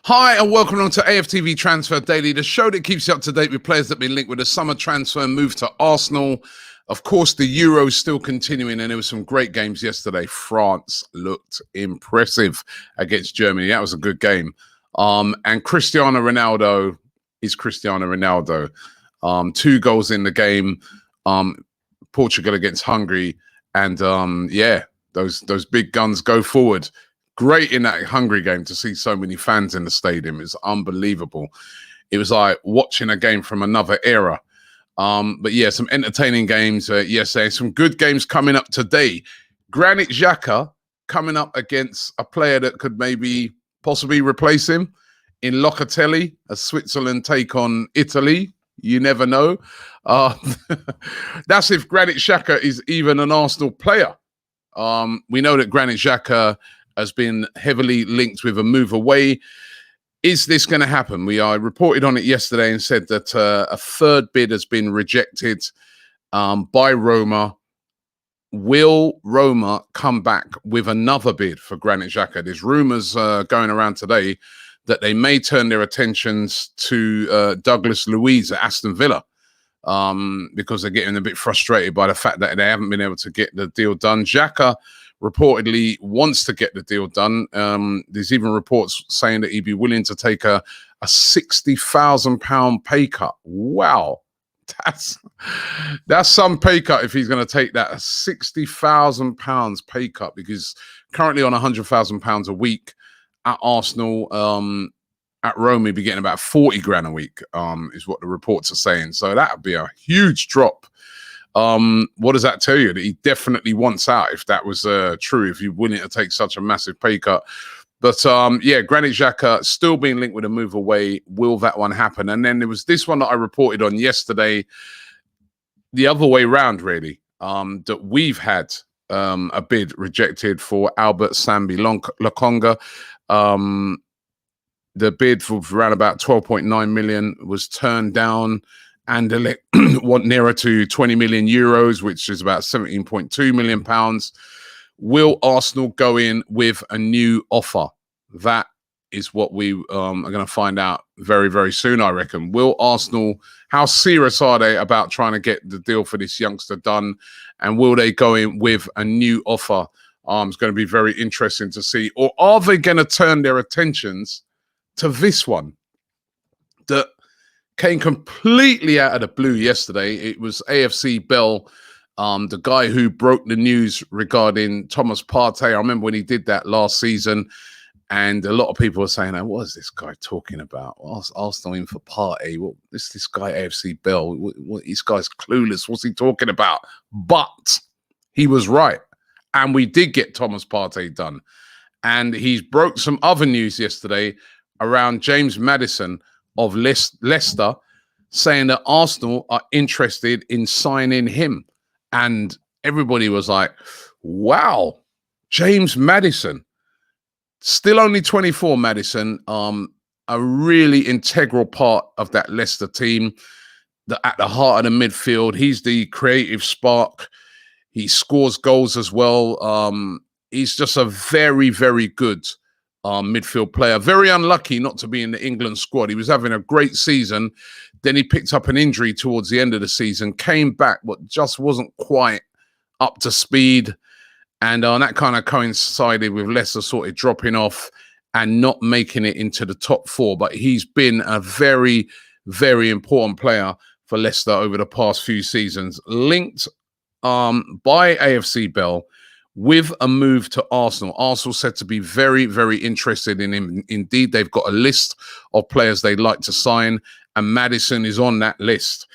Hi and welcome on to AFTV Transfer Daily, the show that keeps you up to date with players that have been linked with the summer transfer move to Arsenal. Of course, the Euro's still continuing, and there were some great games yesterday. France looked impressive against Germany. That was a good game. And Cristiano Ronaldo is Cristiano Ronaldo. 2 goals in the game. Portugal against Hungary, and those big guns go forward. Great in that Hungary game to see so many fans in the stadium. It's unbelievable. It was like watching a game from another era. But yeah, some entertaining games yesterday. Some good games coming up today. Granit Xhaka coming up against a player that could maybe possibly replace him in Locatelli, a Switzerland take on Italy. You never know. That's if Granit Xhaka is even an Arsenal player. We know that Granit Xhaka has been heavily linked with a move away. Is this going to happen? I reported on it yesterday and said that a third bid has been rejected by Roma. Will Roma come back with another bid for Granit Xhaka? There's rumours going around today that they may turn their attentions to Douglas Luiz at Aston Villa because they're getting a bit frustrated by the fact that they haven't been able to get the deal done. Xhaka reportedly wants to get the deal done. There's even reports saying that he'd be willing to take a £60,000 pay cut. Wow. That's some pay cut if he's going to take that, a £60,000 pay cut, because currently on £100,000 a week at Arsenal, at Rome, he'd be getting about 40 grand a week, is what the reports are saying. So that would be a huge drop. What does that tell you? That he definitely wants out, if that was true, if you're willing to take such a massive pay cut. But yeah, Granit Xhaka still being linked with a move away. Will that one happen? And then there was this one that I reported on yesterday, the other way round, really, that we've had a bid rejected for Albert Sambi Lokonga. The bid for around about 12.9 million was turned down. And they want nearer to 20 million euros, which is about 17.2 million pounds. Will Arsenal go in with a new offer? That is what we are going to find out very, very soon, I reckon. Will Arsenal, how serious are they about trying to get the deal for this youngster done? And will they go in with a new offer? It's going to be very interesting to see. Or are they going to turn their attentions to this one that came completely out of the blue yesterday? It was AFC Bell, the guy who broke the news regarding Thomas Partey. I remember when he did that last season, and a lot of people were saying, "Oh, what is this guy talking about? Arsenal in for Partey? What is this guy AFC Bell? This guy's clueless. What's he talking about?" But he was right, and we did get Thomas Partey done. And he's broke some other news yesterday around James Maddison of Leicester, saying that Arsenal are interested in signing him. And everybody was like, wow, James Maddison, still only 24, Maddison, a really integral part of that Leicester team, at the heart of the midfield. He's the creative spark. He scores goals as well. He's just a very, very good midfield player. Very unlucky not to be in the England squad. He was having a great season. Then he picked up an injury towards the end of the season, came back, but just wasn't quite up to speed. And that kind of coincided with Leicester sort of dropping off and not making it into the top 4. But he's been a very, very important player for Leicester over the past few seasons. Linked by AFC Bell with a move to Arsenal. Arsenal said to be very, very interested in him. Indeed, they've got a list of players they'd like to sign, and Maddison is on that list.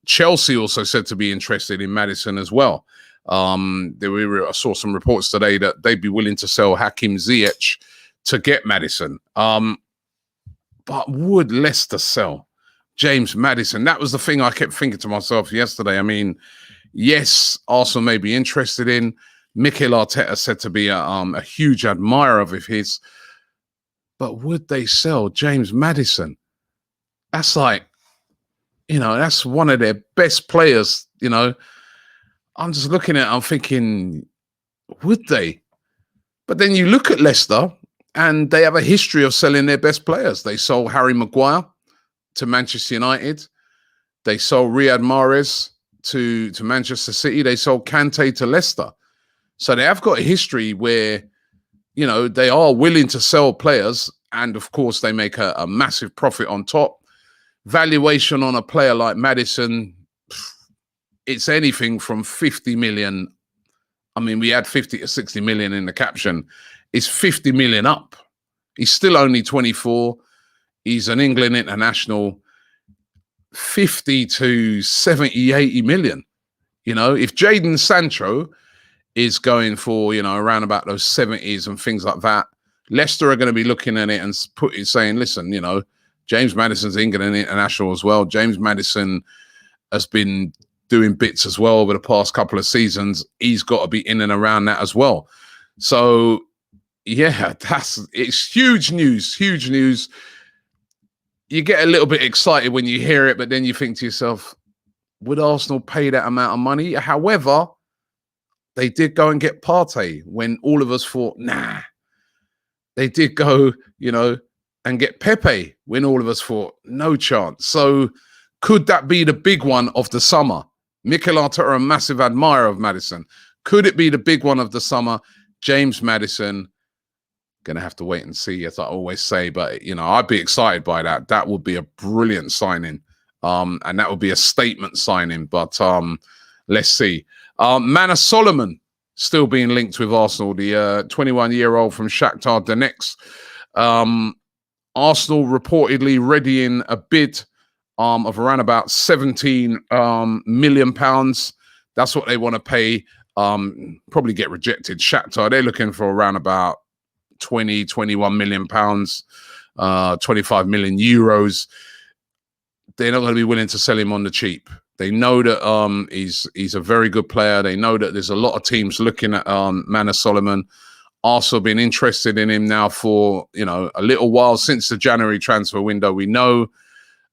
Chelsea also said to be interested in Maddison as well. I saw some reports today that they'd be willing to sell Hakim Ziyech to get Maddison. But would Leicester sell James Maddison? That was the thing I kept thinking to myself yesterday. I mean, yes, Arsenal may be interested in. Mikel Arteta said to be a huge admirer of his. But would they sell James Maddison? That's like, that's one of their best players, I'm just looking at it, I'm thinking, would they? But then you look at Leicester, And they have a history of selling their best players. They sold Harry Maguire to Manchester United. They sold Riyad Mahrez to Manchester City. They sold Kante to Leicester. So they have got a history where, you know, they are willing to sell players. And of course, they make a massive profit on top. Valuation on a player like Maddison, it's anything from 50 million. I mean, we had 50 to 60 million in the caption. It's 50 million up. He's still only 24. He's an England international. 50 to 70, 80 million. You know, if Jadon Sancho is going for, you know, around about those 70s and things like that, Leicester are going to be looking at it and saying, listen, you know, James Maddison's England international as well. James Maddison has been doing bits as well over the past couple of seasons. He's got to be in and around that as well. So, yeah, it's huge news, huge news. You get a little bit excited when you hear it, but then you think to yourself, would Arsenal pay that amount of money? However, they did go and get Partey when all of us thought, nah. They did go, you know, and get Pepe when all of us thought, no chance. So could that be the big one of the summer? Mikel Arteta, a massive admirer of Maddison. Could it be the big one of the summer? James Maddison. Going to have to wait and see, as I always say. But, you know, I'd be excited by that. That would be a brilliant signing. And that would be a statement signing. But let's see. Manor Solomon still being linked with Arsenal, the 21-year-old from Shakhtar Donetsk. Arsenal reportedly readying a bid of around about 17 million pounds. That's what they want to pay. Probably get rejected. Shakhtar, they're looking for around about 20, 21 million pounds, 25 million euros. They're not going to be willing to sell him on the cheap. They know that he's a very good player. They know that there's a lot of teams looking at Manor Solomon. Arsenal been interested in him now for, you know, a little while, since the January transfer window, we know.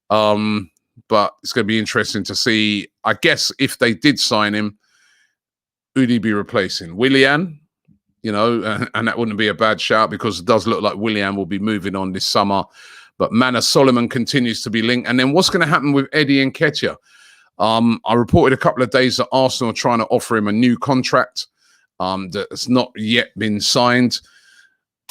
But it's going to be interesting to see, I guess, if they did sign him, who'd he be replacing? Willian? You know, and that wouldn't be a bad shout, because it does look like Willian will be moving on this summer. But Manor Solomon continues to be linked. And then what's going to happen with Eddie Nketiah? I reported a couple of days that Arsenal are trying to offer him a new contract that's not yet been signed.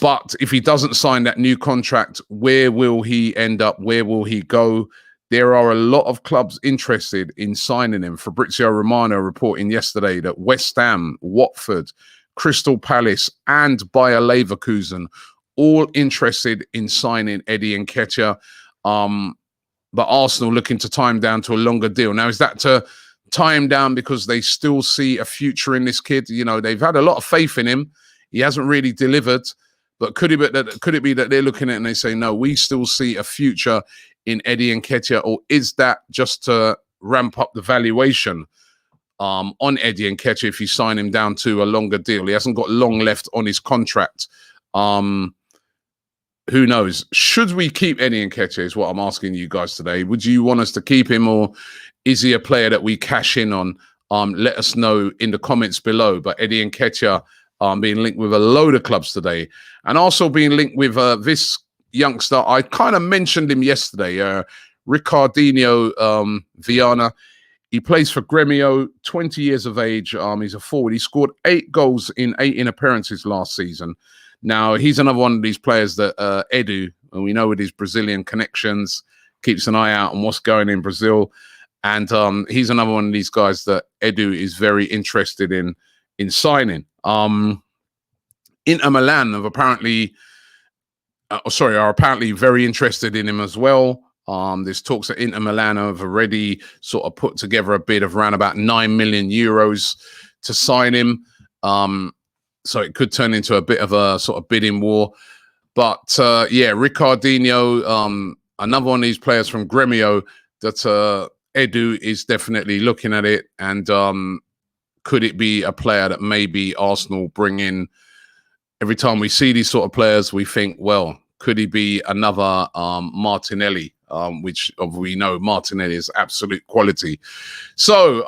But if he doesn't sign that new contract, where will he end up? Where will he go? There are a lot of clubs interested in signing him. Fabrizio Romano reporting yesterday that West Ham, Watford, Crystal Palace and Bayer Leverkusen all interested in signing Eddie Nketiah. But Arsenal looking to tie him down to a longer deal. Now, is that to tie him down because they still see a future in this kid? You know, they've had a lot of faith in him. He hasn't really delivered. But could it be that they're looking at it and they say, no, we still see a future in Eddie Nketiah? Or is that just to ramp up the valuation on Eddie Nketiah if you sign him down to a longer deal? He hasn't got long left on his contract. Who knows? Should we keep Eddie Nketiah is what I'm asking you guys today. Would you want us to keep him, or is he a player that we cash in on? Let us know in the comments below. But Eddie Nketiah being linked with a load of clubs today, and also being linked with this youngster. I kind of mentioned him yesterday, Ricardinho Viana. He plays for Gremio, 20 years of age. He's a forward. He scored 8 goals in 18 appearances last season. Now, he's another one of these players that Edu, and we know with his Brazilian connections, keeps an eye out on what's going in Brazil. And he's another one of these guys that Edu is very interested in signing. Inter Milan have apparently very interested in him as well. There's talks that Inter Milan have already sort of put together a bid of around about 9 million euros to sign him. So it could turn into a bit of a sort of bidding war. But yeah, Ricardinho, another one of these players from Gremio that Edu is definitely looking at it. And could it be a player that maybe Arsenal bring in? Every time we see these sort of players, we think, well, could he be another Martinelli? Which we know Martinelli is absolute quality. So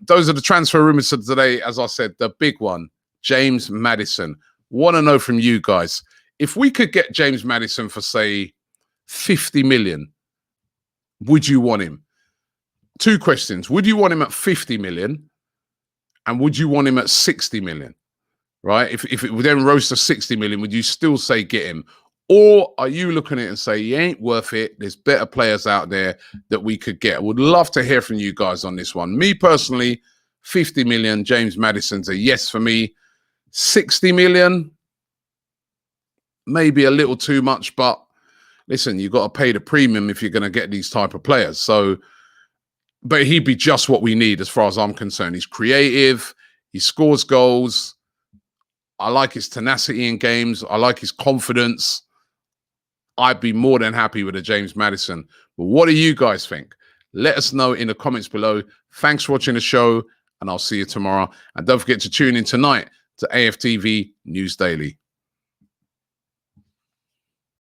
those are the transfer rumors of today. As I said, the big one, James Maddison. Want to know from you guys, If we could get James Maddison for, say, 50 million, would you want him? 2 questions. Would you want him at 50 million? And would you want him at 60 million? Right? If it would then rose to 60 million, would you still say get him? Or are you looking at it and say, he ain't worth it? There's better players out there that we could get. I would love to hear from you guys on this one. Me personally, 50 million, James Maddison's a yes for me. 60 million, maybe a little too much, but listen, you've got to pay the premium if you're going to get these type of players. So, but he'd be just what we need as far as I'm concerned. He's creative. He scores goals. I like his tenacity in games. I like his confidence. I'd be more than happy with a James Maddison. But what do you guys think? Let us know in the comments below. Thanks for watching the show, and I'll see you tomorrow. And don't forget to tune in tonight to AFTV News Daily.